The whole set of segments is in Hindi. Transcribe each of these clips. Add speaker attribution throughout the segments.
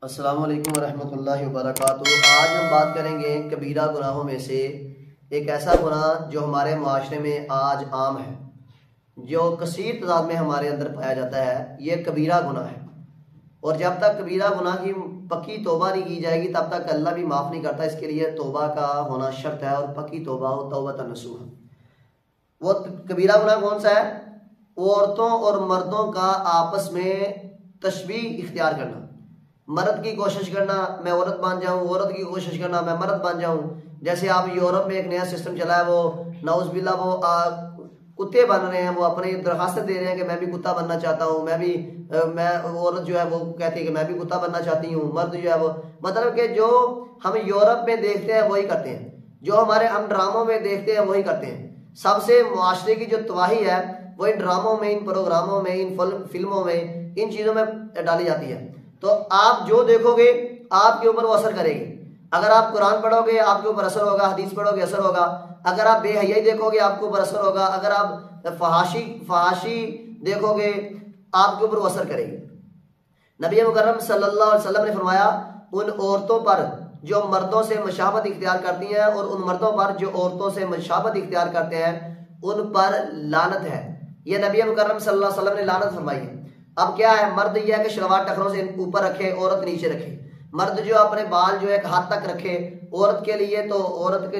Speaker 1: अस्सलामु अलैकुम वरहमतुल्लाहि वबरकातुहू। आज हम बात करेंगे कबीरा गुनाहों में से एक ऐसा गुनाह जो हमारे माशरे में आज आम है, जो कसीर तादाद में हमारे अंदर पाया जाता है। ये कबीरा गुनाह है और जब तक कबीरा गुनाह की पक्की तौबा नहीं की जाएगी तब तक अल्लाह भी माफ़ नहीं करता। इसके लिए तौबा का होना शर्त है और पक्की तौबा हो, तौबतन नसूहा। वो कबीरा गुनाह कौन सा है? औरतों और मर्दों का आपस में तशबीह इख्तियार करना, मर्द की कोशिश करना मैं औरत बन जाऊं, औरत की कोशिश करना मैं मर्द बन जाऊं। जैसे आप यूरोप में एक नया सिस्टम चला है, वो नाउज़बिल्ला वो कुत्ते बन रहे हैं, वो अपनी दरखास्त दे रहे हैं कि मैं भी कुत्ता बनना चाहता हूँ, मैं औरत जो है वो कहती है कि मैं भी कुत्ता बनना चाहती हूँ, मर्द जो है वो मतलब कि जो हम यूरोप में देखते हैं वही करते हैं, जो हमारे हम ड्रामों में देखते हैं वही करते हैं। सबसे मुआशरे की जो तबाही है वो इन ड्रामों में, इन प्रोग्रामों में, इन फिल्मों में, इन चीज़ों में डाली जाती है। तो आप जो देखोगे आपके ऊपर वो असर करेगी। अगर आप कुरान पढ़ोगे आपके ऊपर असर होगा, हदीस पढ़ोगे असर होगा। अगर आप बेहयाई देखोगे आपके ऊपर असर होगा। अगर आप फहाशी देखोगे आपके ऊपर वो असर करेगी। नबी मुकर्रम सल्लल्लाहु अलैहि वसल्लम ने फरमाया, उन औरतों पर जो मर्दों से मुशाबहत इख्तियार करती हैं और उन मर्दों पर जो औरतों से मुशाबहत इख्तियार करते हैं उन पर लानत है। यह नबी मुकर्रम सल्लल्लाहु अलैहि वसल्लम ने लानत फरमाई है। अब क्या है, मर्द यह है कि शलवार टखनों से ऊपर रखे, औरत नीचे रखे। मर्द जो अपने बाल जो एक हाथ तक रखे, औरत के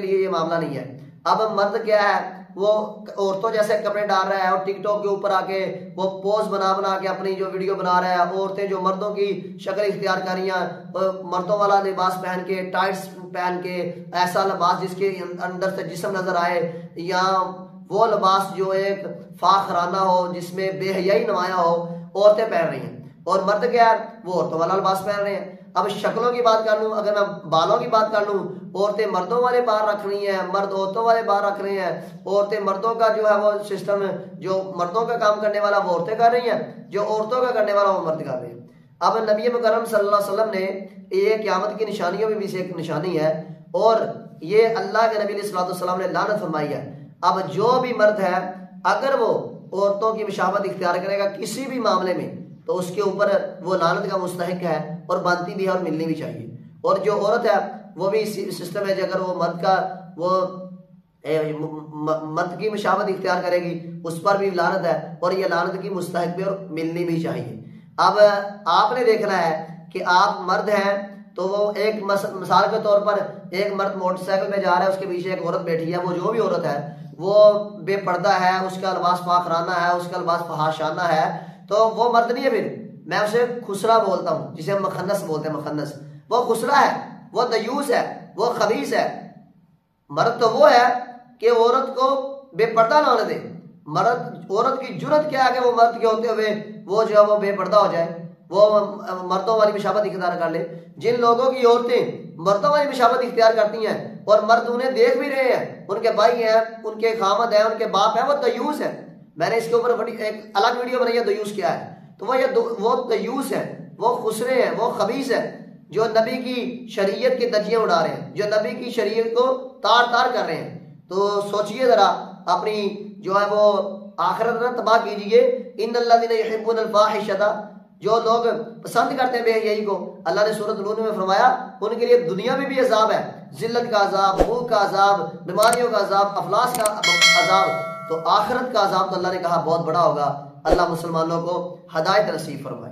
Speaker 1: लिए ये मामला नहीं है। अब मर्द क्या है, वो औरतों जैसे कपड़े डाल रहा है और टिकटॉक के ऊपर आके वो पोज बना के अपनी जो वीडियो बना रहा है। औरतें जो मर्दों की शक्ल इख्तियार कर रही हैं, मर्दों वाला लिबास पहन के, टाइट्स पहन के, ऐसा लिबास जिसके अंदर से जिस्म नजर आए, या वो लिबास जो एक फाखराना हो जिसमें बेहयाई नुमाया हो, औरतें पहन रही हैं। और मर्द क्या है, वो औरतों वाला लिबास पहन रहे हैं। अब शक्लों की बात कर लूं, अगर मैं बालों की बात कर लूं, औरतें मर्दों वाले बाल रख रही हैं, मर्द औरतों वाले बाल रख रहे हैं। औरतें मर्दों का जो है वो सिस्टम, जो मर्दों का काम करने वाला वो औरतें कर रही हैं, जो औरतों का करने वाला वो मर्द कर रहे हैं। अब नबी मुकर्रम सल्लल्लाहु अलैहि वसल्लम ने ये क़यामत की निशानियों में भी से एक निशानी है और ये अल्लाह के नबी सल्लल्लाहु अलैहि वसल्लम ने लानत फरमाई है। अब जो भी मर्द है अगर वो औरतों की मुशाबहत इख्तियार करेगा किसी भी मामले में तो उसके ऊपर वो लानत का मुस्तहिक है और बनती भी है और मिलनी भी चाहिए। और जो औरत है वो भी इसी सिस्टम है, अगर वो मर्द की मुशाबहत इख्तियार करेगी उस पर भी लानत है और ये लानत की मुस्तहिक भी और मिलनी भी चाहिए। अब आपने देखना है कि आप मर्द हैं तो वो एक मिसाल के तौर पर एक मर्द मोटरसाइकिल पे जा रहा है, उसके पीछे एक औरत बैठी है। वो जो भी औरत है वो बेपर्दा है, उसका लिबास फाखराना है, उसका लिबास फहाशाना है, तो वो मर्द नहीं है। फिर मैं उसे खुसरा बोलता हूँ, जिसे हम मखन्नस बोलते हैं। मखन्नस वो खुसरा है, वो दयूस है, वो खबीस है। मर्द तो वो है कि औरत को बेपर्दा ना होने दे। औरत की जुर्रत क्या है कि वो मर्द के होते हुए वो जो है वो बेपर्दा हो जाए, वो मर्दों वाली मुशाबहत इख्तियार कर ले। जिन लोगों की औरतें मर्दों वाली मुशाबहत इख्तियार करती हैं और मर्द उन्हें देख भी रहे हैं, उनके भाई हैं, उनके खामद हैं, उनके बाप हैं, वो दयूस है। मैंने इसके ऊपर बड़ी एक अलग वीडियो बनाई है, दयूस क्या है। तो वो दयूस है, वो खुसरे हैं, वो खबीस है, जो नबी की शरीयत के दजियां उड़ा रहे हैं, जो नबी की शरीयत को तार तार कर रहे हैं। तो सोचिए जरा, अपनी जो है वो आखिरत ना तबाह कीजिए। इन्नल्लज़ीना युहिब्बूनल फाहिशता, जो लोग पसंद करते हैं बेहयाई को, अल्लाह ने सूरत नून में फरमाया उनके लिए दुनिया में भी अजाब है, जिल्लत का अजाब, भूख का अजाब, बीमारियों का अजाब, अफलास का अजाब। तो आखिरत का अजाब तो अल्लाह ने कहा बहुत बड़ा होगा। अल्लाह मुसलमानों को हदायत नसीब फरमाए।